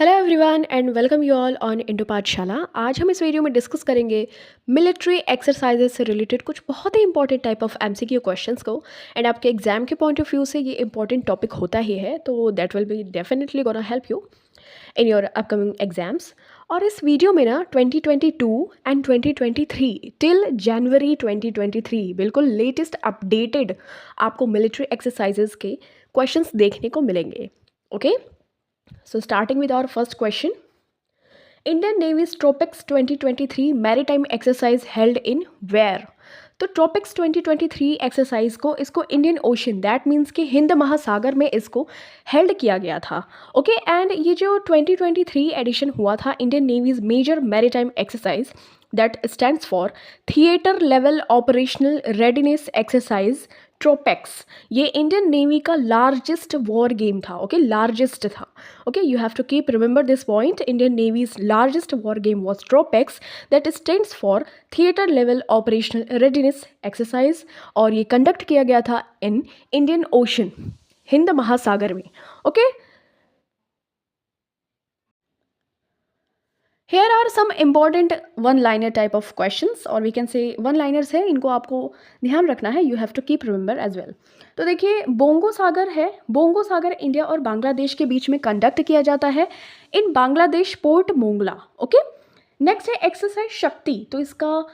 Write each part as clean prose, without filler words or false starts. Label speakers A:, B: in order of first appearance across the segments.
A: Hello everyone and welcome you all on Indo पाठशाला। आज हम इस वीडियो में डिस्कस करेंगे मिलिट्री एक्सरसाइजेज से रिलेटेड कुछ बहुत ही important type of MCQ questions को। एंड आपके एग्जाम के पॉइंट ऑफ व्यू से ये इंपॉर्टेंट टॉपिक होता ही है, तो that will be definitely gonna help you in your upcoming exams. और इस वीडियो में ना 2022 एंड 2023 टिल जनवरी 2023 बिल्कुल लेटेस्ट अपडेटेड आपको मिलिट्री एक्सरसाइजेज के क्वेश्चंस देखने को मिलेंगे। Okay, so starting with our first question, Indian Navy's Tropics 2023 maritime exercise held in where? तो ट्रॉपिक्स 2023 एक्सरसाइज को इसको इंडियन ओशन दैट मीन्स कि हिंद महासागर में इसको हेल्ड किया गया था। ओके, एंड ये जो 2023 एडिशन हुआ था Indian navy's major maritime exercise that stands for theatre level operational readiness exercise TROPEX. ये इंडियन नेवी का लार्जेस्ट वॉर गेम था। ओके, लार्जेस्ट था। Okay, you have to keep remember this point. Indian navy's largest war game was TROPEX that stands for theatre level operational readiness exercise, और ये conduct किया गया था in Indian ocean, Hind Mahasagar में। Okay, here are some important one liner type of questions, और we can say one liners है, इनको आपको ध्यान रखना है। You have to keep remember as well. तो देखिए, बोंगो सागर है, बोंगो सागर इंडिया और बांग्लादेश के बीच में कंडक्ट किया जाता है in Bangladesh port Mongla. Okay, next है एक्सरसाइज शक्ति। तो इसका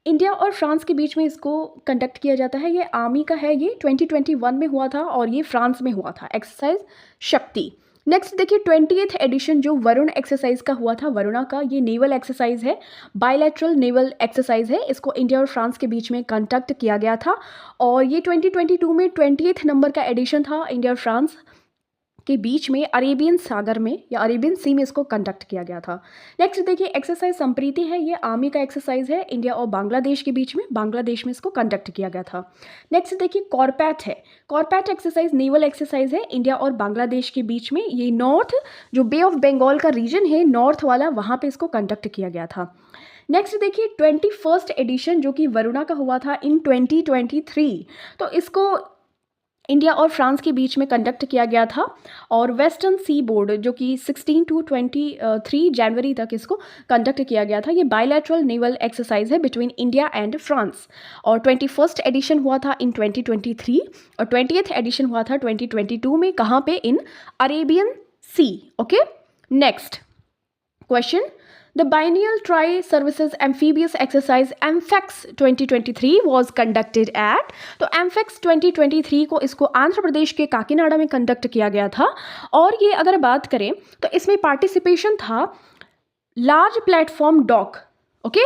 A: इंडिया और फ्रांस के बीच में इसको कंडक्ट किया जाता है। ये आर्मी का है, ये 2021 में हुआ था और ये फ्रांस में हुआ था, एक्सरसाइज शक्ति। नेक्स्ट देखिए 20th एडिशन जो वरुण एक्सरसाइज का हुआ था, वरुणा का, ये नेवल एक्सरसाइज है, बायलैटरल नेवल एक्सरसाइज है। इसको इंडिया और फ्रांस के बीच में कंडक्ट किया गया था, और ये 2022 में 20th नंबर का एडिशन था इंडिया और फ्रांस के बीच में अरेबियन सागर में या अरेबियन सी में इसको कंडक्ट किया गया था। नेक्स्ट देखिए एक्सरसाइज संप्रीति है, ये आर्मी का एक्सरसाइज है, इंडिया और बांग्लादेश के बीच में, बांग्लादेश में इसको कंडक्ट किया गया था। नेक्स्ट देखिए कॉर्पैट है, कॉर्पैट एक्सरसाइज नेवल एक्सरसाइज है, इंडिया और बांग्लादेश के बीच में। ये नॉर्थ जो बे ऑफ बंगाल का रीजन है, नॉर्थ वाला, वहाँ पर इसको कंडक्ट किया गया था। नेक्स्ट देखिए 21st एडिशन जो कि वरुणा का हुआ था इन 2023, तो इसको इंडिया और फ्रांस के बीच में कंडक्ट किया गया था, और वेस्टर्न सी बोर्ड जो कि 16 to 23 जनवरी तक इसको कंडक्ट किया गया था। ये बायलैटरल नेवल एक्सरसाइज है बिटवीन इंडिया एंड फ्रांस, और 21st एडिशन हुआ था इन 2023 और 20th एडिशन हुआ था 2022 में। कहाँ पे? In Arabian sea. Okay, next question, The biennial Tri-Services Amphibious Exercise AMFEX 2023 was conducted at, तो AMFEX 2023 को इसको आंध्र प्रदेश के काकीनाडा में कंडक्ट किया गया था। और ये अगर बात करें तो इसमें पार्टिसिपेशन था large platform dock, okay,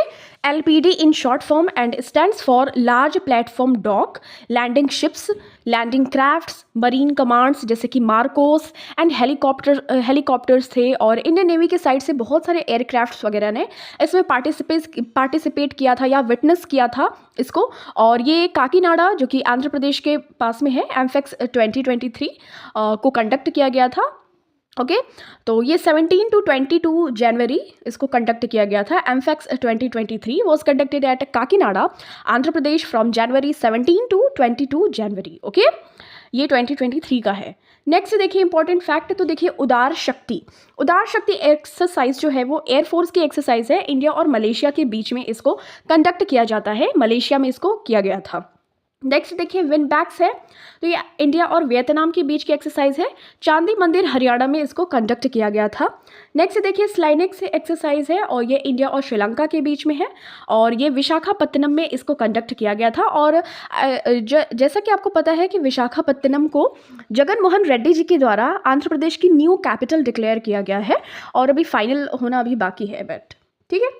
A: LPD in short form and stands for large platform dock, landing ships, landing crafts, marine commands जैसे कि मार्कोस एंड हेलीकॉप्टर्स थे, और इंडियन नेवी के साइड से बहुत सारे एयरक्राफ्ट्स वगैरह ने इसमें पार्टिसिपेट किया था या विटनेस किया था इसको। और ये काकीनाडा जो कि आंध्र प्रदेश के पास में है, एमफेक्स 2023 को कंडक्ट किया गया था। ओके, तो ये 17 to 22 जनवरी इसको कंडक्ट किया गया था। एमफेक्स 2023 was conducted at Kakinada, Andhra Pradesh from January 17 to 22 January. Okay, ये 2023 का है। नेक्स्ट देखिए इंपॉर्टेंट फैक्ट, तो देखिए उदार शक्ति, उदार शक्ति एक्सरसाइज जो है वो एयरफोर्स की एक्सरसाइज है, इंडिया और मलेशिया के बीच में इसको कंडक्ट किया जाता है, मलेशिया में इसको किया गया था। नेक्स्ट देखिए विंड बैग्स है, तो ये इंडिया और वियतनाम के बीच की एक्सरसाइज है, चांदी मंदिर हरियाणा में इसको कंडक्ट किया गया था। नेक्स्ट देखिए स्लाइनेक्स एक्सरसाइज है, और ये इंडिया और श्रीलंका के बीच में है, और ये विशाखापत्तनम में इसको कंडक्ट किया गया था। और जैसा कि आपको पता है कि विशाखापत्तनम को जगन मोहन रेड्डी जी के द्वारा आंध्र प्रदेश की न्यू कैपिटल डिक्लेयर किया गया है, और अभी फाइनल होना अभी बाकी है, बट ठीक है।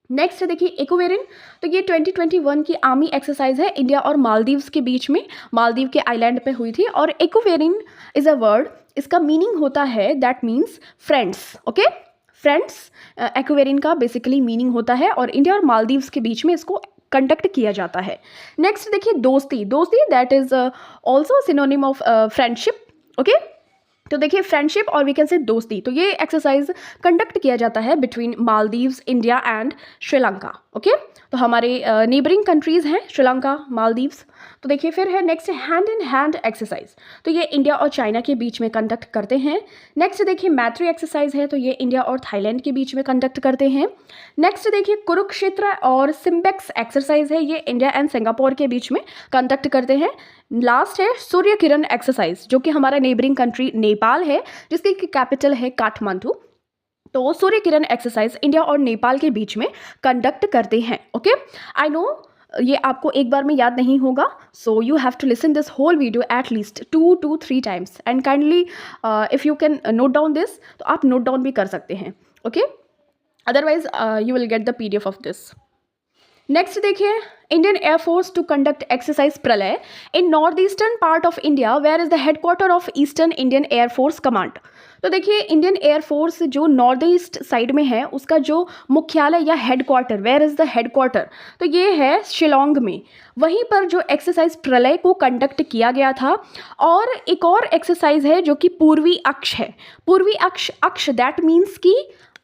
A: नेक्स्ट देखिए इकोवेरिन, तो ये 2021 की आर्मी एक्सरसाइज है, इंडिया और मालदीव्स के बीच में, मालदीव के आइलैंड पे हुई थी। और इकोवेरिन इज अ वर्ड, इसका मीनिंग होता है that means friends. Okay, friends Ekuverin का बेसिकली मीनिंग होता है, और इंडिया और मालदीव्स के बीच में इसको कंडक्ट किया जाता है। नेक्स्ट देखिए दोस्ती, दोस्ती that is also synonym of friendship. Okay, तो देखिए फ्रेंडशिप और वी कैन से दोस्ती, तो ये एक्सरसाइज कंडक्ट किया जाता है between Maldives, India and Sri Lanka. Okay, तो हमारे नेबरिंग कंट्रीज़ हैं श्रीलंका, मालदीव्स। तो देखिए फिर है next hand in hand exercise, तो ये इंडिया और चाइना के बीच में कंडक्ट करते हैं। नेक्स्ट देखिए मैत्री एक्सरसाइज है, तो ये इंडिया और थाईलैंड के बीच में कंडक्ट करते हैं। नेक्स्ट देखिए कुरुक्षेत्र और सिम्बेक्स एक्सरसाइज है, ये इंडिया एंड सिंगापुर के बीच में कंडक्ट करते हैं। लास्ट है सूर्य किरण एक्सरसाइज, जो कि हमारा नेबरिंग कंट्री नेपाल है, जिसकी कैपिटल है काठमांडू। तो सूर्य किरण एक्सरसाइज इंडिया और नेपाल के बीच में कंडक्ट करते हैं। ओके, आई नो ये आपको एक बार में याद नहीं होगा, so you have to listen this whole video at least 2 to 3 times and kindly if you can note down this, तो आप नोट डाउन भी कर सकते हैं। Okay, otherwise you will get the PDF of this. Next देखिए Indian air force to conduct exercise Pralay in north eastern part of India, where is the headquarter of eastern Indian air force command. तो देखिए Indian air force जो north east side में है, उसका जो मुख्यालय या headquarter, where is the headquarter, तो ये है शिलोंग में। वहीं पर जो एक्सरसाइज प्रलय को कंडक्ट किया गया था। और एक और एक्सरसाइज है जो कि पूर्वी अक्ष है। पूर्वी अक्ष दैट मीन्स की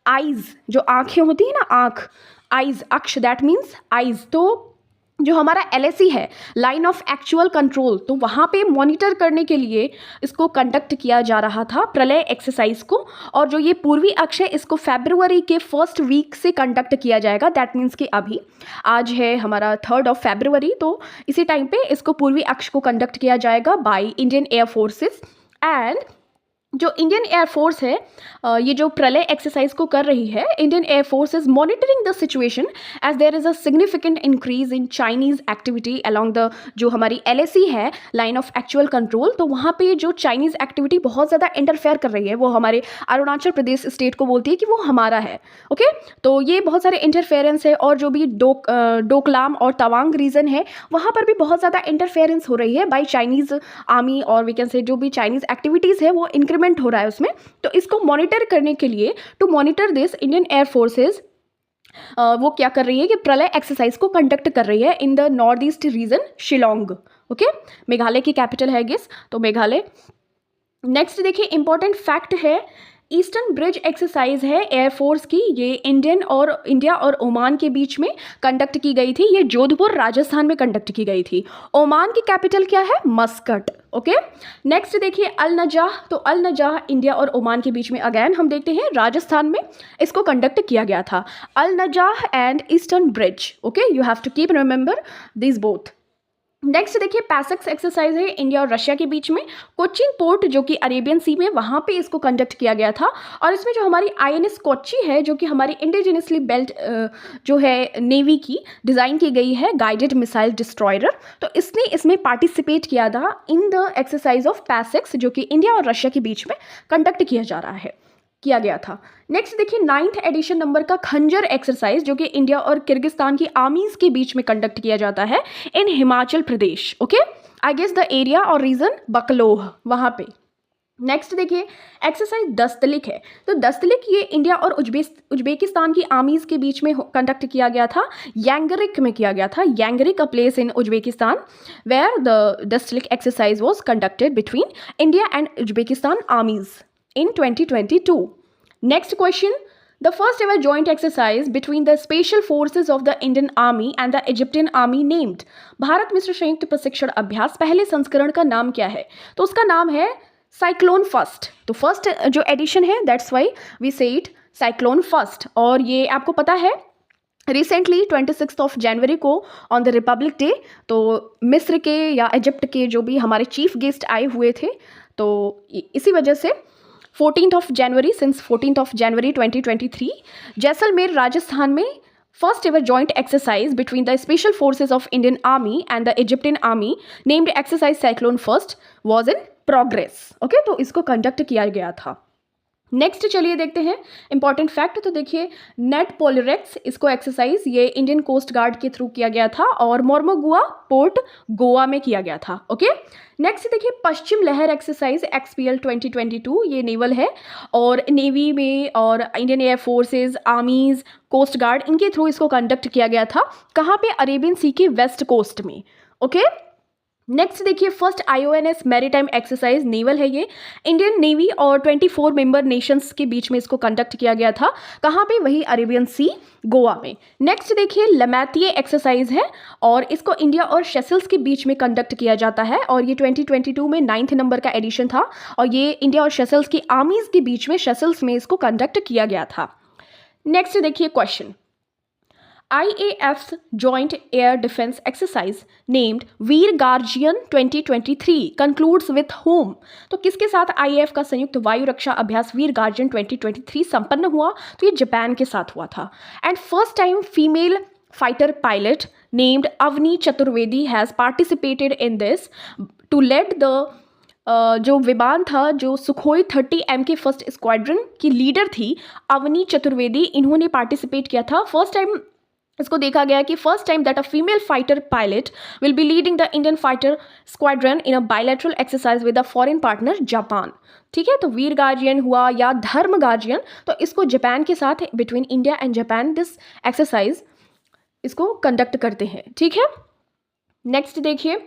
A: आइज, जो आंखें होती है ना, आंख, आइज, अक्ष दैट मीन्स आइज। तो जो हमारा LAC है, लाइन ऑफ एक्चुअल कंट्रोल, तो वहाँ पे मॉनिटर करने के लिए इसको कंडक्ट किया जा रहा था प्रलय एक्सरसाइज को। और जो ये पूर्वी अक्ष है, इसको फरवरी के फर्स्ट वीक से कंडक्ट किया जाएगा। दैट मीन्स कि अभी आज है हमारा 3rd of February, तो इसी टाइम पे इसको पूर्वी अक्ष को कंडक्ट किया जाएगा by Indian air forces. And जो इंडियन एयरफोर्स है, ये जो प्रलय एक्सरसाइज को कर रही है, Indian air force is monitoring the situation as there is a significant increase in Chinese activity along the, जो हमारी LAC है, लाइन ऑफ एक्चुअल कंट्रोल, तो वहाँ पे जो चाइनीज एक्टिविटी बहुत ज़्यादा इंटरफेयर कर रही है, वो हमारे अरुणाचल प्रदेश स्टेट को बोलती है कि वो हमारा है। ओके, तो ये बहुत सारे इंटरफेरेंस है। और जो भी डोकलाम और तवांग रीजन है, वहाँ पर भी बहुत ज़्यादा इंटरफेरेंस हो रही है बाई चाइनीज़ आर्मी, और वी कैन से जो भी चाइनीज़ एक्टिविटीज़ है वो इंक्रीमेंट हो रहा है उसमें। तो इसको मॉनिटर करने के लिए, to monitor this, Indian air forces वो क्या कर रही है कि प्रलय एक्सरसाइज को कंडक्ट कर रही है in the north east region Shillong. Okay, Meghalaya की कैपिटल है गेस, तो मेघालय। नेक्स्ट देखिए इंपॉर्टेंट फैक्ट है, ईस्टर्न ब्रिज एक्सरसाइज है एयरफोर्स की, ये इंडिया और ओमान के बीच में कंडक्ट की गई थी। ये जोधपुर राजस्थान में कंडक्ट की गई थी। ओमान की कैपिटल क्या है? मस्कट। ओके, नेक्स्ट देखिए अल नजाह, तो अल नजाह इंडिया और ओमान के बीच में अगेन हम देखते हैं राजस्थान में इसको कंडक्ट किया गया था। Al Najah and Eastern Bridge. Okay, you have to keep remember this both. Next देखिए पैसेक्स एक्सरसाइज है इंडिया और रशिया के बीच में। कोच्चि पोर्ट जो कि अरेबियन सी में, वहाँ पे इसको कंडक्ट किया गया था। और इसमें जो हमारी INS कोच्चि है, जो कि हमारी इंडिजिनसली बेल्ट जो है नेवी की डिज़ाइन की गई है, गाइडेड मिसाइल डिस्ट्रॉयर, तो इसने इसमें पार्टिसिपेट किया था in the exercise of PASSEX, जो कि इंडिया और रशिया के बीच में कंडक्ट किया गया था। नेक्स्ट देखिए 9th एडिशन नंबर का खंजर एक्सरसाइज, जो कि इंडिया और किर्गिस्तान की आर्मीज के बीच में कंडक्ट किया जाता है in Himachal Pradesh. Okay, I guess the area और रीजन बकलोह, वहाँ पे। नेक्स्ट देखिए एक्सरसाइज दस्तलिक है। तो दस्तलिक ये इंडिया और उज्बेकिस्तान की आर्मीज के बीच में कंडक्ट किया गया था, यांगरिक में किया गया था। Yangiarik a place in Uzbekistan where the Dustlik exercise was conducted between India and Uzbekistan armies in 2022. Next question, the first ever joint exercise between the special forces of the Indian Army and the Egyptian Army named, Bharat मिस्र संयुक्त प्रशिक्षण अभ्यास, पहले संस्करण का नाम क्या है? तो उसका नाम है साइक्लोन फर्स्ट। तो फर्स्ट जो एडिशन है, दैट्स वाई वी से इट साइक्लोन फर्स्ट। और ये आपको पता है रिसेंटली 26th of January को ऑन द रिपब्लिक डे, तो मिस्र के या इजिप्ट के जो भी हमारे चीफ गेस्ट आए हुए थे, तो इसी वजह से 14th of January, since 14th of January 2023, Jaisalmer Rajasthan में first ever joint exercise between the special forces of Indian army and the Egyptian army named exercise cyclone first was in progress. Okay, तो इसको कंडक्ट किया गया था। Next चलिए देखते हैं important fact. तो देखिए नेट पोलरेक्स, इसको एक्सरसाइज ये इंडियन कोस्ट गार्ड के थ्रू किया गया था और मोर्मोगुआ पोर्ट गोवा में किया गया था। ओके, नेक्स्ट देखिए पश्चिम लहर एक्सरसाइज XPL 2022, ये नेवल है और नेवी में और Indian air forces, armies, coast guard, इनके थ्रू इसको कंडक्ट किया गया था। कहाँ पे? अरेबियन सी के वेस्ट कोस्ट में। ओके, नेक्स्ट देखिए first IONS maritime exercise naval है ये, इंडियन नेवी और 24 मेंबर नेशंस के बीच में इसको कंडक्ट किया गया था। कहाँ पे? वही अरेबियन सी, गोवा में। नेक्स्ट देखिए लमैतिए एक्सरसाइज है और इसको इंडिया और सेशल्स के बीच में कंडक्ट किया जाता है और ये 2022 में 9th नंबर का एडिशन था और ये इंडिया और सेशल्स की आर्मीज के बीच में सेशल्स में इसको कंडक्ट किया गया था। नेक्स्ट देखिए question, IAF's Joint Air Defense Exercise named Veer Guardian 2023 concludes with whom? तो किसके साथ IAF का संयुक्त वायु रक्षा अभ्यास वीर गार्जियन 2023 संपन्न हुआ? तो ये जापान के साथ हुआ था। And first time female fighter pilot named Avani Chaturvedi has participated in this to led the जो विमान था, जो सुखोई 30M के फर्स्ट स्क्वाड्रन की लीडर थी अवनी चतुर्वेदी, इन्होंने पार्टिसिपेट किया था। फर्स्ट टाइम इसको देखा गया कि first time that a female fighter pilot will be leading the Indian fighter squadron in a bilateral exercise with a foreign partner Japan. ठीक है, तो वीर गार्जियन हुआ या धर्म गार्जियन, तो इसको जापान के साथ between India and Japan this exercise इसको कंडक्ट करते हैं। ठीक है, नेक्स्ट देखिए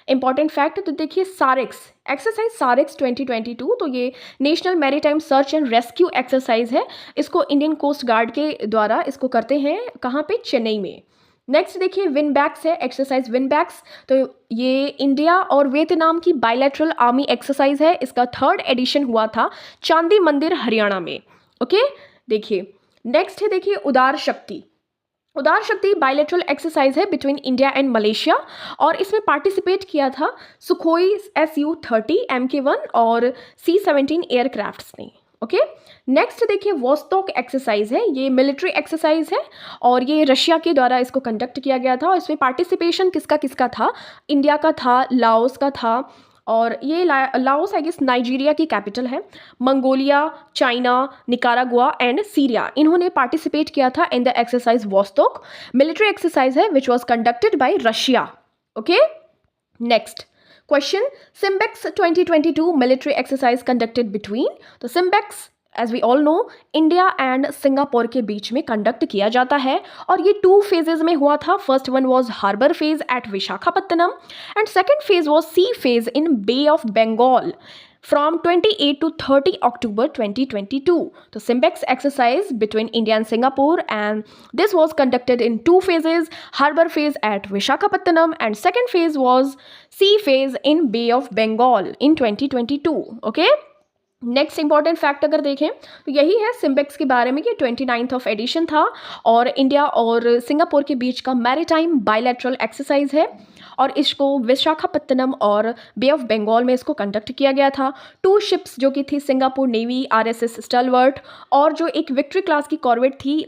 A: इंपॉर्टेंट फैक्ट, तो देखिए सारेक्स एक्सरसाइज सारेक्स 2022, तो ये national maritime search and rescue exercise है। इसको इंडियन कोस्ट गार्ड के द्वारा इसको करते हैं, कहाँ पे? चेन्नई में। नेक्स्ट देखिए विनबैक्स है एक्सरसाइज विनबैक्स, तो ये इंडिया और वियतनाम की बायलैटरल आर्मी एक्सरसाइज है। इसका 3rd एडिशन हुआ था चांदी मंदिर हरियाणा में। ओके, देखिए नेक्स्ट है देखिए उदार शक्ति। उदार शक्ति बायलैटरल एक्सरसाइज है बिटवीन इंडिया एंड मलेशिया और इसमें पार्टिसिपेट किया था सुखोई Su-30 Mk1 और C-17 एयरक्राफ्ट्स ने। ओके, नेक्स्ट देखिए वोस्तोक एक्सरसाइज है, ये मिलिट्री एक्सरसाइज है और ये रशिया के द्वारा इसको कंडक्ट किया गया था और इसमें पार्टिसिपेशन किसका किसका था? इंडिया का था, लाओस का था और ये लाओस आई गेस नाइजीरिया की कैपिटल है, Mongolia, China, Nicaragua and Syria, इन्होंने पार्टिसिपेट किया था in the exercise Vostok. Military exercise है which was conducted by Russia. Okay, next question, SIMBEX 2022 military exercise conducted between, तो SIMBEX as we all know India and Singapore के बीच में conduct किया जाता है और ये 2 फेजेज में हुआ था। First one was harbour phase at Visakhapatnam and second phase was sea phase in bay of Bengal from 28 to 30 October 2022. So Simbex exercise between India and Singapore, and this was conducted in 2 phases, Harbour phase at Visakhapatnam and second phase was sea phase in Bay of Bengal in 2022. Okay. Next important fact अगर देखें तो यही है SIMBEX के बारे में कि 29th of addition था और इंडिया और सिंगापुर के बीच का मैरीटाइम बायलैटरल एक्सरसाइज है और इसको विशाखापत्तनम और बे ऑफ बंगाल में इसको कंडक्ट किया गया था। 2 शिप्स जो कि थी सिंगापुर नेवी RSS स्टलवर्ट और जो एक विक्ट्री क्लास की कॉर्वेट थी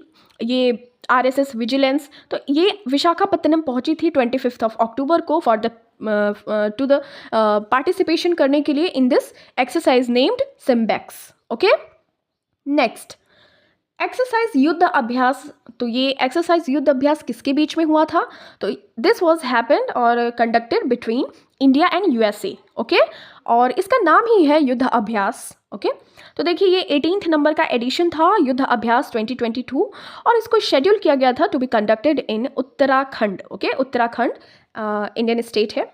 A: ये RSS विजिलेंस, तो ये विशाखापत्तनम पहुंची थी 25 ऑफ अक्टूबर को for the two the participation करने के लिए इन this exercise named SIMBEX. Okay, next exercise Yudh Abhyas, तो ये एक्सरसाइज युद्ध अभ्यास किसके बीच में हुआ था? तो दिस वॉज हैपेंड और conducted between India and USA। Okay, और इसका नाम ही है युद्ध अभ्यास। ओके, तो देखिए ये 18th नंबर का एडिशन था युद्ध अभ्यास 2022 और इसको शेड्यूल किया गया था to be conducted in Uttarakhand. Okay, Uttarakhand Indian state है।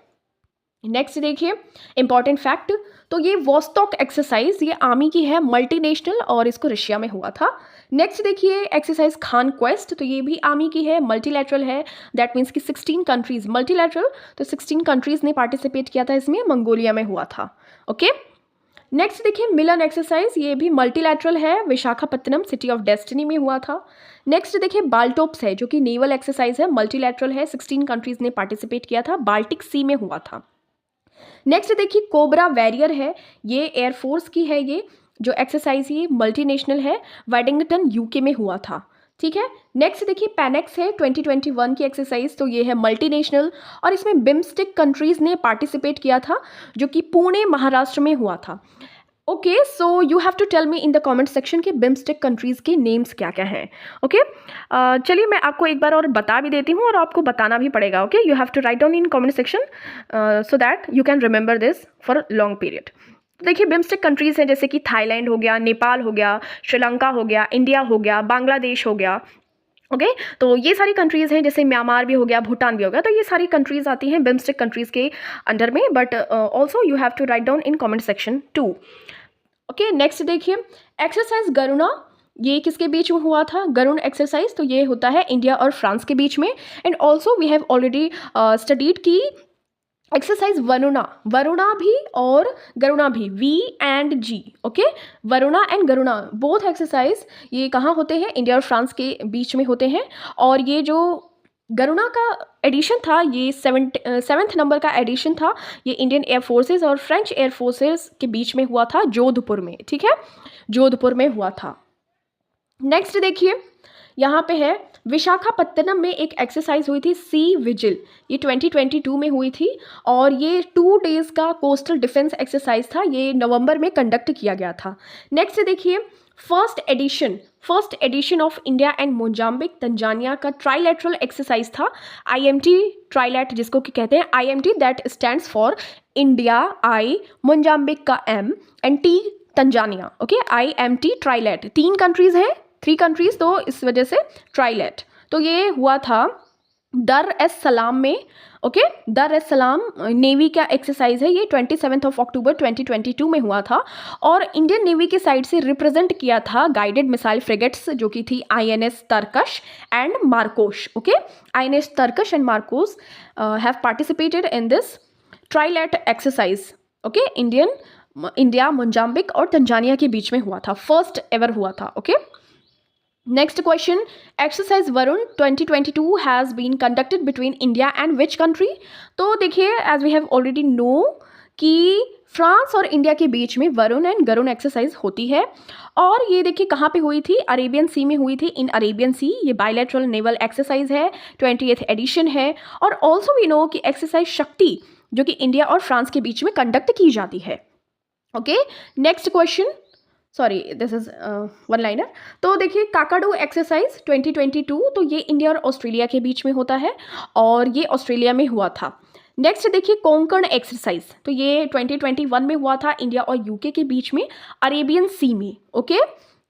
A: नेक्स्ट देखिए इंपॉर्टेंट फैक्ट, तो ये वोस्तोक एक्सरसाइज ये आर्मी की है, मल्टीनेशनल और इसको रशिया में हुआ था। नेक्स्ट देखिए एक्सरसाइज खान क्वेस्ट, तो ये भी आर्मी की है, मल्टीलैटरल है, दैट मीन्स कि 16 कंट्रीज मल्टीलैटरल, तो 16 कंट्रीज ने पार्टिसिपेट किया था इसमें, मंगोलिया में हुआ था। ओके, नेक्स्ट देखिए मिलन एक्सरसाइज, ये भी मल्टीलैटरल है, विशाखापत्तनम सिटी ऑफ डेस्टिनी में हुआ था। नेक्स्ट देखिए बाल्टोप्स है जो कि नेवल एक्सरसाइज है, मल्टीलैटरल है, 16 कंट्रीज ने पार्टिसिपेट किया था, बाल्टिक सी में हुआ था। नेक्स्ट देखिए कोबरा वैरियर है, ये एयरफोर्स की है, ये जो एक्सरसाइज ये मल्टीनेशनल है, वेडिंगटन UK में हुआ था। ठीक है, नेक्स्ट देखिए पैनेक्स है 2021 की एक्सरसाइज, तो ये है मल्टीनेशनल और इसमें बिम्स्टिक कंट्रीज ने पार्टिसिपेट किया था जो कि पुणे महाराष्ट्र में हुआ था। Okay, so you have to tell me in the comment section कि बिम्स्टिक कंट्रीज़ के नेम्स क्या क्या हैं। ओके, चलिए मैं आपको एक बार और बता भी देती हूँ और आपको बताना भी पड़ेगा। Okay, you have to write down in comment section so that you can remember this for long period. देखिए बिम्स्टिक कंट्रीज़ हैं जैसे कि थाईलैंड हो गया, नेपाल हो गया, श्रीलंका हो गया, इंडिया हो गया, बांग्लादेश हो गया, ओके तो ये सारी कंट्रीज़ हैं, जैसे म्यांमार भी हो गया, भूटान भी हो गया, तो ये सारी कंट्रीज़ आती हैं बिम्स्टेक कंट्रीज़ के अंडर में, but also you have to write down in comment section 2। Okay next देखिए, एक्सरसाइज गरुणा, ये किसके बीच में हुआ था? गरुण एक्सरसाइज, तो ये होता है इंडिया और फ्रांस के बीच में। And also we have already studied की एक्सरसाइज वरुणा, वरुणा भी और गरुणा भी, V&G, okay, Varuna and Garuda both exercise ये कहाँ होते हैं? इंडिया और फ्रांस के बीच में होते हैं। और ये जो गरुणा का एडिशन था, ये 7th नंबर का एडिशन था, ये इंडियन एयर फोर्सेस और फ्रेंच एयर फोर्सेस के बीच में हुआ था जोधपुर में, ठीक है, जोधपुर में हुआ था। नेक्स्ट देखिए, यहाँ पे है विशाखापत्तनम में एक एक्सरसाइज हुई थी सी विजिल, ये 2022 में हुई थी और ये 2 डेज़ का कोस्टल डिफेंस एक्सरसाइज था, ये नवंबर में कंडक्ट किया गया था। नेक्स्ट देखिए, first edition of India and Mozambique Tanzania का ट्राइलेटरल एक्सरसाइज था, IMT ट्राइलेट जिसको कि कहते हैं, IMT that stands for India, I Mozambique का M and T Tanzania, okay, IMT ट्राइलेट, 3 countries हैं, 3 कंट्रीज़, तो इस वजह से ट्राइलेट। तो ये हुआ था दर एस सलाम में, okay, Dar es Salaam navy का एक्सरसाइज है, ये 27 अक्टूबर 2022 में हुआ था और इंडियन नेवी के साइड से रिप्रेजेंट किया था गाइडेड मिसाइल फ्रिगेट्स जो कि थी INS Tarkash and MARCOS, okay, INS Tarkash and MARCOS have participated in this trilateral exercise, okay, India Mozambique और तंजानिया के बीच में हुआ था, फर्स्ट एवर हुआ था, okay. Next question, exercise Varun 2022 has been conducted between India and which country? तो देखिए, as we have already know कि फ्रांस और इंडिया के बीच में वरुण एंड गरुण एक्सरसाइज होती है और ये देखिए कहाँ पे हुई थी? अरेबियन सी में हुई थी, इन अरेबियन सी, ये बायलैटरल नेवल एक्सरसाइज है, 20th एडिशन है। और ऑल्सो वी नो कि एक्सरसाइज शक्ति जो कि इंडिया और फ्रांस के बीच में कंडक्ट की जाती है, okay. Next question, sorry this is one liner. तो देखिए काकाडू एक्सरसाइज 2022, तो ये इंडिया और ऑस्ट्रेलिया के बीच में होता है और ये ऑस्ट्रेलिया में हुआ था। नेक्स्ट देखिए कोंकण एक्सरसाइज, तो ये 2021 में हुआ था इंडिया और UK के बीच में, अरेबियन सी में, ओके।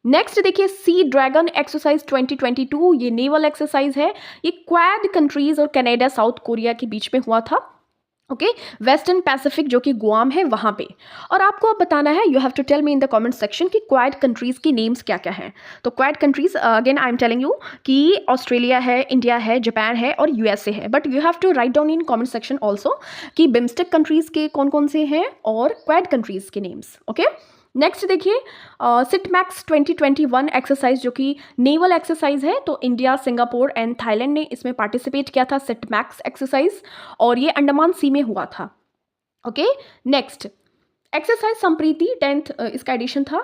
A: नेक्स्ट देखिए सी ड्रैगन एक्सरसाइज 2022, ये नेवल एक्सरसाइज है, ये क्वाड कंट्रीज और कनाडा साउथ कोरिया के बीच में हुआ था, ओके, वेस्टर्न पैसिफिक जो कि गुआम है वहाँ पे। और आपको अब बताना है, you have to tell me in the comment section कि क्वाड कंट्रीज़ की नेम्स क्या क्या हैं। तो Quad countries again I am telling you कि ऑस्ट्रेलिया है, इंडिया है, जापान है और USA है, but you have to write down in comment section also कि बिम्स्टेक कंट्रीज़ के कौन कौन से हैं और क्वाड कंट्रीज़ के नेम्स, ओके। नेक्स्ट देखिए सिटमैक्स 2021 एक्सरसाइज जो कि नेवल एक्सरसाइज है, तो इंडिया, सिंगापुर एंड थाईलैंड ने इसमें पार्टिसिपेट किया था सिटमैक्स एक्सरसाइज और ये अंडमान सी में हुआ था, okay. Next exercise Sampriti 10th इसका एडिशन था,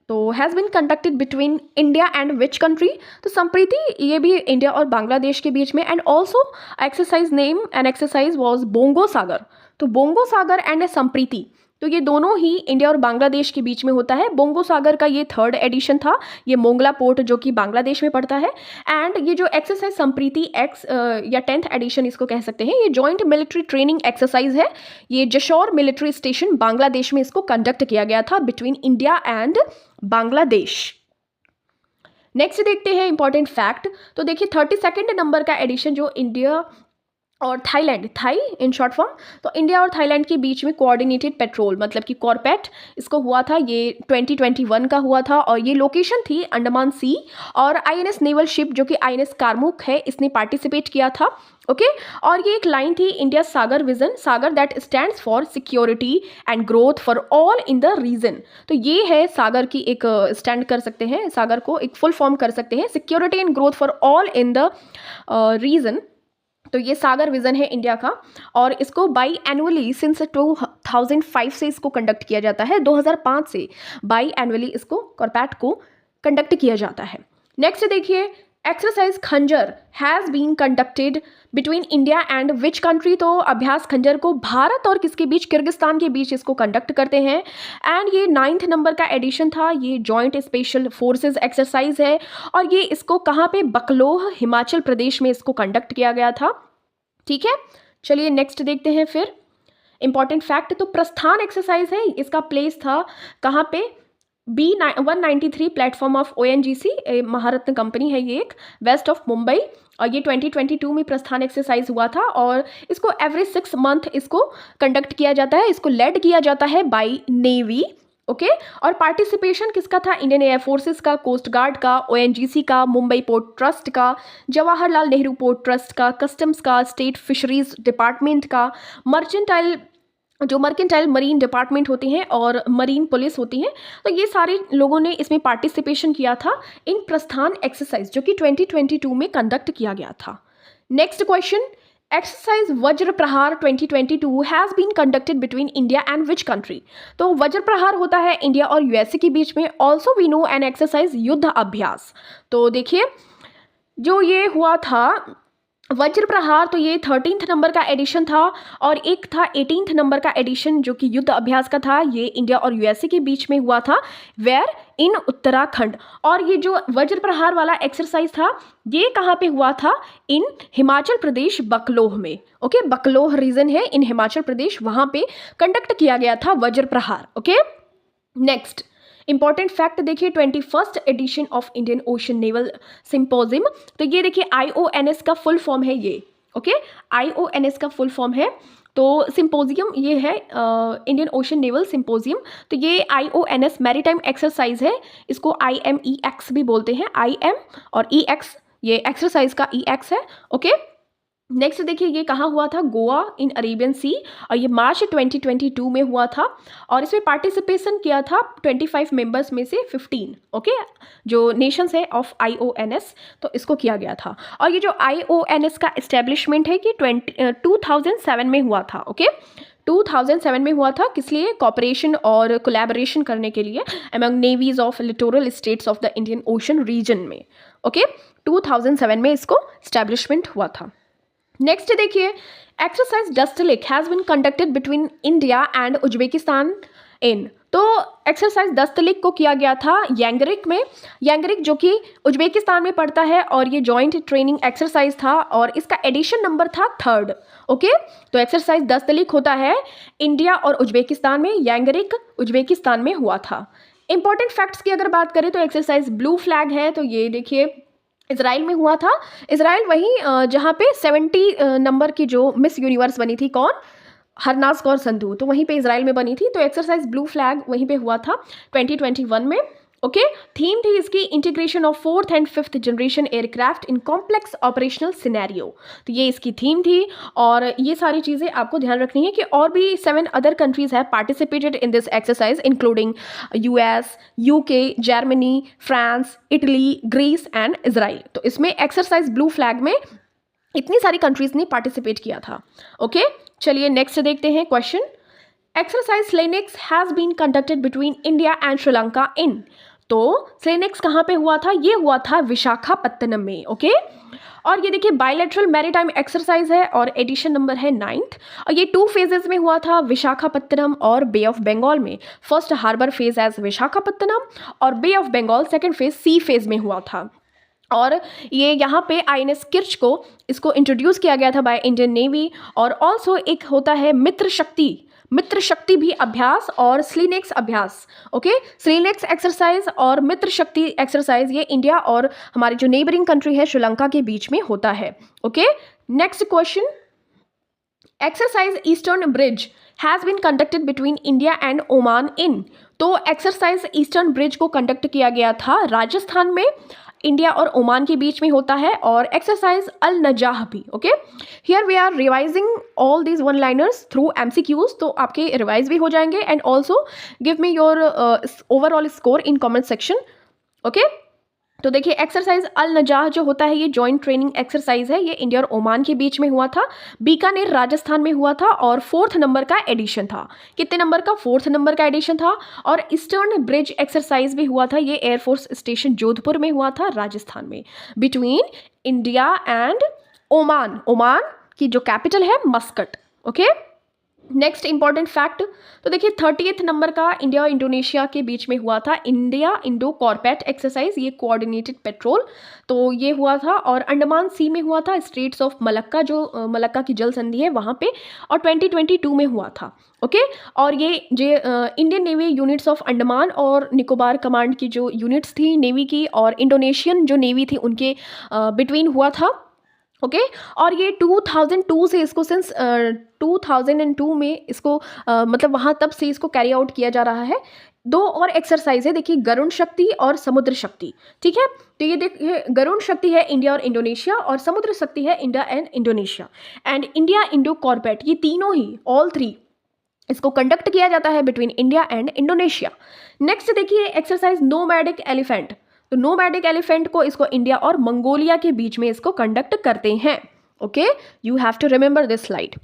A: तो has been conducted between India and which country? तो संप्रीति ये भी इंडिया और बांग्लादेश के बीच में। And also exercise name and exercise was Bongo Sagar, तो बोंगो सागर एंड संप्रीति, तो ये दोनों ही इंडिया और बांग्लादेश के बीच में होता है। बोंगो सागर का ये 3rd एडिशन था, ये मोंगला पोर्ट जो कि बांग्लादेश में पड़ता है। एंड ये जो एक्सरसाइज संप्रीति एक्स या 10th एडिशन इसको कह सकते हैं, ये जॉइंट मिलिट्री ट्रेनिंग एक्सरसाइज है, ये जशोर मिलिट्री स्टेशन बांग्लादेश में इसको कंडक्ट किया गया था between India and Bangladesh. Next देखते हैं इंपॉर्टेंट फैक्ट, तो देखिए 32nd नंबर का एडिशन जो इंडिया और Thailand, Thai in short form, तो इंडिया और थाईलैंड के बीच में कोऑर्डिनेटेड पेट्रोल मतलब कि कॉर्पेट इसको हुआ था, ये 2021 का हुआ था और ये लोकेशन थी अंडमान सी। और INS नेवल शिप जो कि INS कारमुक है, इसने पार्टिसिपेट किया था, ओके। और ये एक लाइन थी India Sagar vision, Sagar that stands for security and growth for all in the region, तो ये है सागर की एक स्टैंड कर सकते हैं, सागर को एक फुल फॉर्म कर सकते हैं, security and growth for all in the region. तो ये सागर विजन है इंडिया का और इसको बाई एनुअली सिंस 2005 से इसको कंडक्ट किया जाता है, 2005 से बाई एनुअली इसको कॉर्पेट को कंडक्ट किया जाता है। नेक्स्ट देखिए exercise Khanjar has been conducted between India and which country? तो अभ्यास खंजर को भारत और किसके बीच? किर्गिस्तान के बीच इसको कंडक्ट करते हैं। एंड ये 9th नंबर का एडिशन था, ये जॉइंट स्पेशल फोर्सेस एक्सरसाइज है और ये इसको कहाँ पे? बकलोह हिमाचल प्रदेश में इसको कंडक्ट किया गया था, ठीक है। चलिए नेक्स्ट देखते हैं फिर इंपॉर्टेंट फैक्ट, तो प्रस्थान एक्सरसाइज है, इसका प्लेस था कहाँ पे? B193 platform of ONGC, Maharatna company है ये एक, वेस्ट ऑफ मुंबई, और ये 2022 में प्रस्थान एक्सरसाइज हुआ था और इसको एवरी 6 मंथ इसको कंडक्ट किया जाता है, इसको लेड किया जाता है बाय नेवी। ओके और पार्टिसिपेशन किसका था? इंडियन एयर फोर्सेस का, कोस्ट गार्ड का, ONGC का, मुंबई पोर्ट ट्रस्ट का, जवाहरलाल नेहरू पोर्ट ट्रस्ट का, कस्टम्स का, स्टेट फिशरीज डिपार्टमेंट का, मर्केंटाइल मरीन डिपार्टमेंट होते हैं और मरीन पुलिस होती है। तो ये सारे लोगों ने इसमें पार्टिसिपेशन किया था इन प्रस्थान एक्सरसाइज जो कि 2022 में कंडक्ट किया गया था। Next question, exercise Vajra Prahar 2022 has been conducted between India and which country? तो वज्र प्रहार होता है इंडिया और USA के बीच में। Also we know an exercise Yudh Abhyas. तो देखिए जो ये हुआ था वज्र प्रहार, तो ये 13th नंबर का एडिशन था और एक था 18th नंबर का एडिशन जो कि युद्ध अभ्यास का था। ये इंडिया और USA के बीच में हुआ था, वेयर इन उत्तराखंड। और ये जो वज्र प्रहार वाला एक्सरसाइज था ये कहाँ पे हुआ था? इन हिमाचल प्रदेश, बकलोह में। ओके, बकलोह रीजन है इन हिमाचल प्रदेश, वहाँ पे कंडक्ट किया गया था वज्र प्रहार। ओके नेक्स्ट इंपॉर्टेंट फैक्ट देखिए, 21st edition of Indian Ocean naval symposium. तो ये देखिए IONS का फुल फॉर्म है ये। ओके IONS का फुल फॉर्म है, तो सिंपोजियम ये है इंडियन ओशन नेवल सिंपोजियम। तो ये IONS मैरीटाइम एक्सरसाइज है, इसको IMEX भी बोलते हैं। IM और EX, ये एक्सरसाइज का EX है। ओके नेक्स्ट देखिए ये कहाँ हुआ था? गोवा इन अरेबियन सी, और ये मार्च 2022 में हुआ था और इसमें पार्टिसिपेशन किया था 25 मेंबर्स में से 15। ओके जो नेशंस है ऑफ IONS, तो इसको किया गया था। और ये जो IONS का इस्टेब्लिशमेंट है कि 2007 में हुआ था। ओके 2007 में हुआ था, किस लिए? कॉपरेशन और कोलैबोरेशन करने के लिए among navies of littoral states of the Indian Ocean region में। ओके 2007 में इसको इस्टेब्लिशमेंट हुआ था। नेक्स्ट देखिए, exercise Dustlik has been conducted between India and Uzbekistan in. तो एक्सरसाइज दस्तलिक को किया गया था यांगरिक में, यांगरिक जो कि उज्बेकिस्तान में पड़ता है, और ये जॉइंट ट्रेनिंग एक्सरसाइज था और इसका एडिशन नंबर था 3rd। ओके तो एक्सरसाइज दस्तलिक होता है इंडिया और उज्बेकिस्तान में, यांगरिक उज्बेकिस्तान में हुआ था। इंपॉर्टेंट फैक्ट्स की अगर बात करें तो एक्सरसाइज ब्लू फ्लैग है, तो ये देखिए इसराइल में हुआ था। इसराइल वहीं जहाँ पे 70 नंबर की जो मिस यूनिवर्स बनी थी, कौन? हरनाज कौर संधू, तो वहीं पे इसराइल में बनी थी। तो एक्सरसाइज ब्लू फ्लैग वहीं पे हुआ था 2021 में। ओके थीम थी इसकी integration of 4th and 5th generation aircraft in complex operational scenario. तो ये इसकी थीम थी और ये सारी चीज़ें आपको ध्यान रखनी है कि और भी 7 other countries have participated in this exercise including US, UK, Germany, France, Italy, Greece and Israel. तो इसमें एक्सरसाइज ब्लू फ्लैग में इतनी सारी कंट्रीज ने पार्टिसिपेट किया था। ओके चलिए नेक्स्ट देखते हैं question, exercise SLINEX has been conducted between India and Sri Lanka in. तो स्लेनिक्स कहाँ पे हुआ था? ये हुआ था विशाखापत्तनम में। ओके और ये देखिए बायलैटरल मैरीटाइम एक्सरसाइज है और एडिशन नंबर है 9th, और ये 2 फेजेस में हुआ था, विशाखापत्तनम और बे ऑफ बंगाल में। First harbour phase as Visakhapatnam और bay of Bengal second phase sea phase में हुआ था। और ये यहाँ पे INS किर्च को इसको इंट्रोड्यूस किया गया था बाय इंडियन नेवी। और ऑल्सो एक होता है मित्र शक्ति भी अभ्यास और स्लीनेक्स अभ्यास। ओके स्लीनेक्स एक्सरसाइज और मित्र शक्ति एक्सरसाइज ये इंडिया और हमारी जो नेबरिंग कंट्री है श्रीलंका के बीच में होता है। Okay next question, exercise Eastern Bridge has been conducted between India and Oman in. तो एक्सरसाइज ईस्टर्न ब्रिज को कंडक्ट किया गया था राजस्थान में, इंडिया और ओमान के बीच में होता है। और एक्सरसाइज अल नजाह भी। Okay here we are revising all these one liners through MCQs, तो आपके रिवाइज भी हो जाएंगे and also give me your overall score in comment section. Okay तो देखिए एक्सरसाइज अल नजाह जो होता है ये जॉइंट ट्रेनिंग एक्सरसाइज है, ये इंडिया और ओमान के बीच में हुआ था, बीकानेर राजस्थान में हुआ था और 4th नंबर का एडिशन था। कितने नंबर का? 4th नंबर का एडिशन था। और ईस्टर्न ब्रिज एक्सरसाइज भी हुआ था, ये एयरफोर्स स्टेशन जोधपुर में हुआ था राजस्थान में, between India and Oman. Oman की जो कैपिटल है Muscat. Okay next important fact, तो देखिए 30th नंबर का इंडिया और इंडोनेशिया के बीच में हुआ था इंडिया इंडो कॉर्पेट एक्सरसाइज, ये कोऑर्डिनेटेड पेट्रोल, तो ये हुआ था और अंडमान सी में हुआ था, स्ट्रेट्स ऑफ मलक्का जो मलक्का की जल संधि है वहाँ पे, और 2022 में हुआ था। ओके और ये Indian navy units of Andaman और निकोबार कमांड की जो यूनिट्स थी नेवी की और इंडोनेशियन जो नेवी थी उनके बिटवीन हुआ था। ओके और ये 2002 से इसको सिंस 2002 में इसको मतलब वहाँ तब से इसको कैरी आउट किया जा रहा है। दो और एक्सरसाइज है देखिए, गरुण शक्ति और समुद्र शक्ति, ठीक है। तो ये देखिए गरुण शक्ति है इंडिया और इंडोनेशिया और समुद्र शक्ति है India and Indonesia and India Indo CORPAT, ये तीनों ही ऑल थ्री इसको कंडक्ट किया जाता है between India and Indonesia. Next देखिए एक्सरसाइज नोमैडिक एलिफेंट, तो नोमैडिक एलिफेंट को इसको इंडिया और मंगोलिया के बीच में इसको कंडक्ट करते हैं। Okay you have to remember this slide.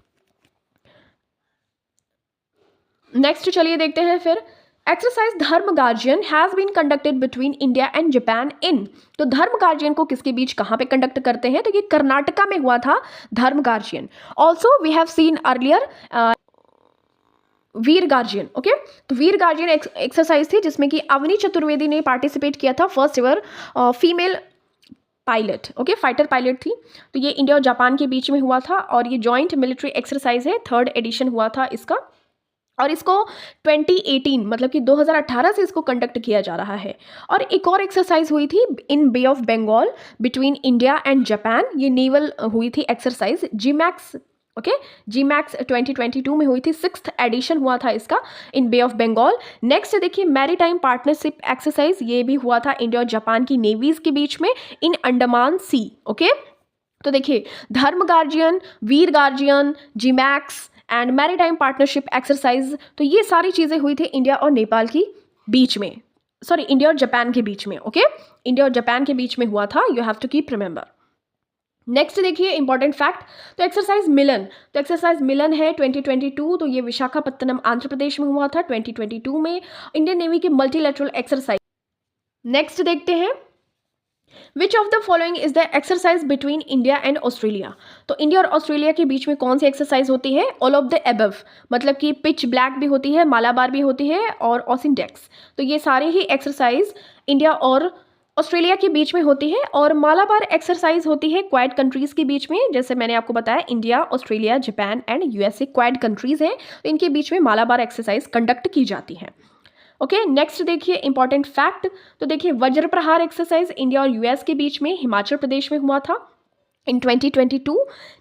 A: Next चलिए देखते हैं फिर exercise Dharma Guardian has been conducted between India and Japan in, तो धर्म गार्जियन को किसके बीच कहाँ पे कंडक्ट करते हैं, तो ये कर्नाटका में हुआ था Dharma Guardian. Also we have seen earlier Veer Guardian. Okay तो वीर गार्जियन एक्सरसाइज थी जिसमें कि अवनी चतुर्वेदी ने पार्टिसिपेट किया था, first ever female pilot, okay fighter pilot थी। तो ये इंडिया और जापान के बीच में हुआ था और ये जॉइंट मिलिट्री एक्सरसाइज है, 3rd एडिशन हुआ था इसका और इसको 2018 मतलब कि 2018 से इसको कंडक्ट किया जा रहा है। और एक और एक्सरसाइज हुई थी in bay of Bengal between India and Japan, ये नेवल हुई थी एक्सरसाइज जीमैक्स। ओके जीमैक्स 2022 में हुई थी, 6th एडिशन हुआ था इसका इन बे ऑफ बंगाल। नेक्स्ट देखिए मैरीटाइम पार्टनरशिप एक्सरसाइज, ये भी हुआ था इंडिया और जापान की नेवीज के बीच में इन अंडमान सी। ओके तो देखिए Dharma Guardian, Veer Guardian, JIMEX and maritime partnership exercise, तो ये सारी चीज़ें हुई थी इंडिया और नेपाल की बीच में, सॉरी इंडिया और जापान के बीच में। ओके इंडिया और जापान के बीच में हुआ था, you have to keep remember. Next देखिए इंपॉर्टेंट फैक्ट, तो एक्सरसाइज मिलन, तो एक्सरसाइज मिलन है 2022, तो ये विशाखापत्तनम आंध्र प्रदेश में हुआ था 2022 में, इंडियन नेवी की मल्टीलैटरल एक्सरसाइज। नेक्स्ट देखते हैं विच of the following is the exercise between India and Australia, तो इंडिया और ऑस्ट्रेलिया के बीच में कौन सी एक्सरसाइज होती है, ऑल ऑफ द एबव, मतलब कि पिच ब्लैक भी होती है, मालाबार भी होती है और ऑसिनडेक्स, तो ये सारे ही एक्सरसाइज इंडिया और ऑस्ट्रेलिया के बीच में होती है। और मालाबार एक्सरसाइज होती है क्वाड कंट्रीज के बीच में, जैसे मैंने आपको बताया India, Australia, Japan and USA quad countries हैं, तो इनके बीच में मालाबार एक्सरसाइज कंडक्ट की जाती है। ओके नेक्स्ट देखिए इंपॉर्टेंट फैक्ट, तो देखिए वज्र प्रहार एक्सरसाइज इंडिया और यूएस के बीच में हिमाचल प्रदेश में हुआ था इन 2022।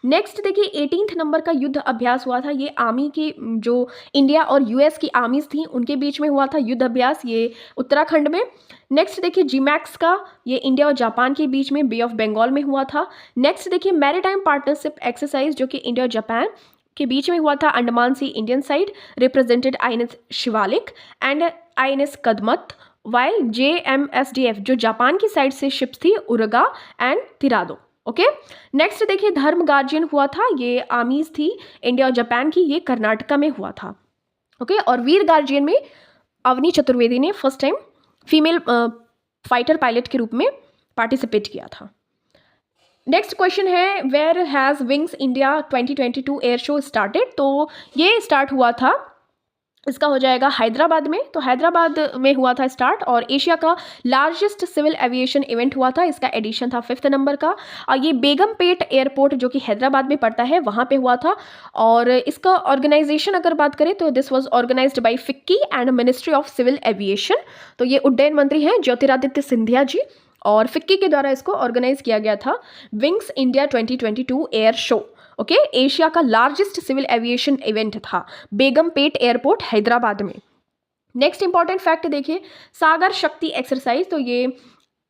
A: नेक्स्ट देखिए 18th नंबर का युद्ध अभ्यास हुआ था, ये आर्मी की जो इंडिया और यूएस की आर्मीज थी उनके बीच में हुआ था युद्ध अभ्यास, ये उत्तराखंड में। नेक्स्ट देखिए जीमैक्स का, ये इंडिया और जापान के बीच में बे ऑफ बंगाल में हुआ था। नेक्स्ट देखिए मैरीटाइम पार्टनरशिप एक्सरसाइज जो कि इंडिया और जापान के बीच में हुआ था Andaman sea Indian side, represented INS Shivalik and INS Kadmatt, while JMSDF जो जापान की साइड से शिप्स थी Uraga and Hirado. Okay next देखिए धर्म गार्जियन हुआ था, ये आर्मीज थी इंडिया और जापान की, ये कर्नाटका में हुआ था। ओके और वीर गार्जियन में अवनी चतुर्वेदी ने first time female fighter pilot के रूप में पार्टिसिपेट किया था। नेक्स्ट क्वेश्चन है where has wings India 2022 air show started, तो ये स्टार्ट हुआ था, इसका हो जाएगा हैदराबाद में, तो हैदराबाद में हुआ था स्टार्ट और एशिया का लार्जेस्ट सिविल एविएशन इवेंट हुआ था, इसका एडिशन था 5th नंबर का और ये बेगमपेट एयरपोर्ट जो कि हैदराबाद में पड़ता है वहाँ पे हुआ था। और इसका ऑर्गेनाइजेशन अगर बात करें तो this was organised by FICCI and ministry of civil aviation, तो ये उड्डयन मंत्री हैं ज्योतिरादित्य सिंधिया जी और फिक्की के द्वारा इसको ऑर्गेनाइज किया गया था wings India 2022 air show. Okay Asia का लार्जेस्ट सिविल एविएशन इवेंट था बेगमपेट एयरपोर्ट हैदराबाद में। नेक्स्ट इंपॉर्टेंट फैक्ट देखिए सागर शक्ति एक्सरसाइज, तो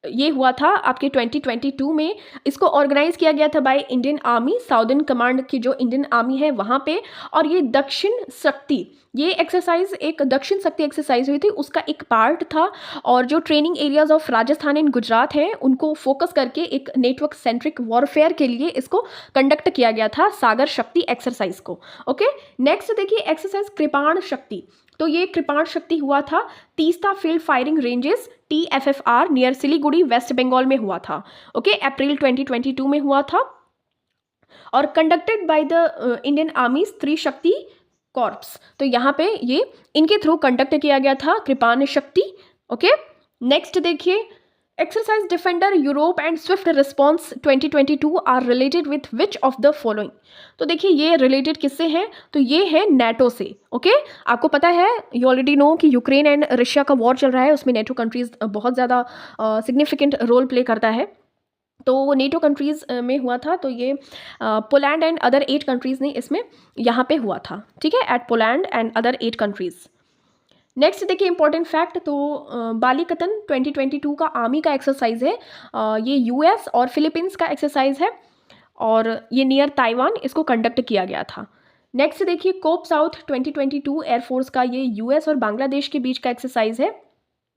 A: ये हुआ था आपके 2022 में, इसको ऑर्गेनाइज किया गया था by Indian army, southern command की जो इंडियन आर्मी है वहाँ पे, और ये दक्षिण शक्ति, ये एक्सरसाइज एक दक्षिण शक्ति एक्सरसाइज हुई थी, उसका एक पार्ट था और जो training areas of Rajasthan and Gujarat हैं उनको फोकस करके एक नेटवर्क सेंट्रिक वॉरफेयर के लिए इसको कंडक्ट किया गया था सागर शक्ति एक्सरसाइज को। ओके नेक्स्ट देखिए एक्सरसाइज कृपाण शक्ति, तो ये कृपाण शक्ति हुआ था Teesta field firing ranges TFFR near Siliguri West Bengal में हुआ था। ओके अप्रैल 2022 में हुआ था और conducted by the Indian army's Trishakti corps, तो यहाँ पे ये इनके थ्रू कंडक्ट किया गया था, कृपाण शक्ति। ओके, नेक्स्ट देखिए, exercise defender Europe and swift response 2022 are related with which of the following. तो देखिए ये रिलेटेड किससे हैं, तो ये है नेटो से। ओके, आपको पता है, यू ऑलरेडी नो कि यूक्रेन एंड रशिया का वॉर चल रहा है, उसमें नेटो कंट्रीज बहुत ज़्यादा सिग्निफिकेंट रोल प्ले करता है। तो वो नेटो कंट्रीज़ में हुआ था, तो ये पोलैंड एंड अदर 8 कंट्रीज़ ने इसमें यहाँ पे हुआ था, ठीक है, at Poland and other 8 countries. Next देखिए इंपॉर्टेंट फैक्ट, तो बालीकतन 2022 का आर्मी का एक्सरसाइज है, ये यूएस और फिलीपींस का एक्सरसाइज है और ये नियर ताइवान इसको कंडक्ट किया गया था। नेक्स्ट देखिए कोप साउथ 2022 एयरफोर्स का, ये यूएस और बांग्लादेश के बीच का एक्सरसाइज है।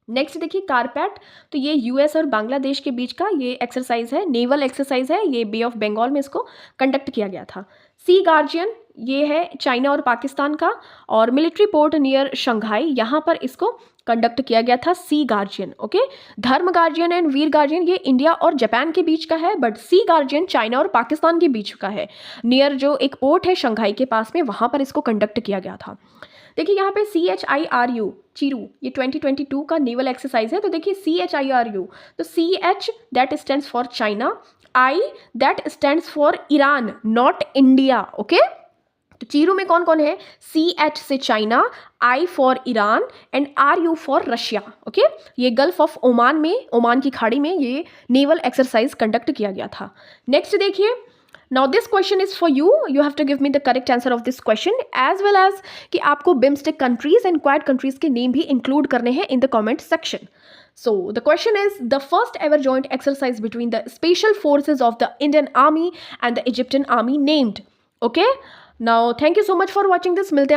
A: नेक्स्ट देखिए कारपैट, तो ये यूएस और बांग्लादेश के बीच का ये एक्सरसाइज है, नेवल एक्सरसाइज है, ये बे ऑफ बंगाल में इसको कंडक्ट किया गया था। सी गार्जियन, ये है चाइना और पाकिस्तान का, और मिलिट्री पोर्ट नियर शंघाई, यहाँ पर इसको कंडक्ट किया गया था, सी गार्जियन। ओके, धर्म गार्जियन एंड वीर गार्जियन ये इंडिया और जापान के बीच का है, बट सी गार्जियन चाइना और पाकिस्तान के बीच का है, नियर जो एक पोर्ट है शंघाई के पास में, वहाँ पर इसको कंडक्ट किया गया था। देखिए यहाँ पे CHIRU चीरू, ये 2022 का नेवल एक्सरसाइज है। तो देखिए CHIRU, तो CH that stands for China, I that stands for Iran, not India. Okay, तो चीरू में कौन कौन है, CH से China, I for Iran and RU for Russia. Okay, ये गल्फ ऑफ ओमान में, ओमान की खाड़ी में ये नेवल एक्सरसाइज कंडक्ट किया गया था। नेक्स्ट देखिए, now this question is for you, you have to give me the correct answer of this question as well as कि आपको BIMSTEC countries and Quad countries के नेम भी इंक्लूड करने हैं in the comment section. So the question is the first ever joint exercise between the special forces of the Indian Army and the Egyptian Army named. Okay, now thank you so much for watching this. मिलते हैं